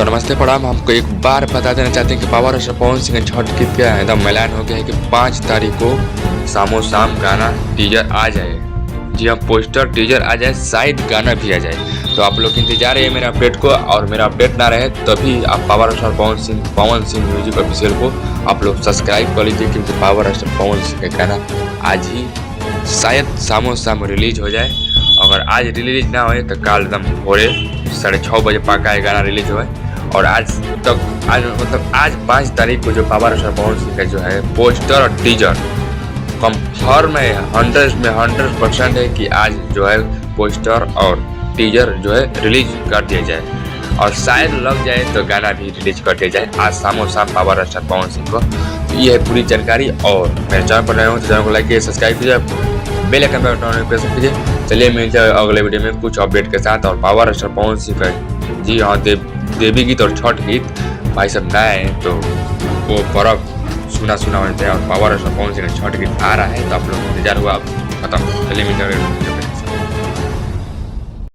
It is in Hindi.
तो नमस्ते प्रणाम। हमको एक बार बता देना चाहते हैं कि पावर स्टार पवन सिंह का छठ गीत क्या है, एकदम ऐलान हो गया है कि 5 तारीख को शामो शाम गाना टीजर आ जाए। जी हाँ, पोस्टर टीजर आ जाए, शायद गाना भी आ जाए। तो आप लोग इंतजार है मेरे अपडेट को, और मेरा अपडेट ना रहे तभी आप power star Pawan Singh music official को आप लोग सब्सक्राइब कर लीजिए, क्योंकि पावर स्टार पवन सिंह का गाना आज ही शायद शामो शाम रिलीज हो जाए। अगर आज रिलीज ना हो तो कल एकदम भोरे 6:30 बजे पक्का गाना रिलीज हुआ है। और आज 5 तारीख को जो पावर स्टार पवन सिंह का जो है पोस्टर और टीजर कंफर्म है, 100% है कि आज जो है पोस्टर और टीजर जो है रिलीज कर दिया जाए, और शायद लग जाए तो गाना भी रिलीज कर दिया जाए आज शामो शाम पावर स्टार पवन सिंह को। ये है पूरी जानकारी। और मेरे चैनल पर नए हो तो चैनल को लाइक कीजिए, सब्सक्राइब कीजिए, बेल आइकन पर बटन प्रेस कीजिए। चलिए मिलते हैं अगले वीडियो में कुछ अपडेट के साथ। और पावर स्टार पवन सिंह का जी हाँ देवी गीत और छठ गीत भाई सब नए हैं तो वो पर्व सुना बनते हैं, और पावर स्टार पवन सिंह का छठ गीत आ रहा है तो आप लोग इंतजार हुआ खत्म। चलिए मिलते हैं।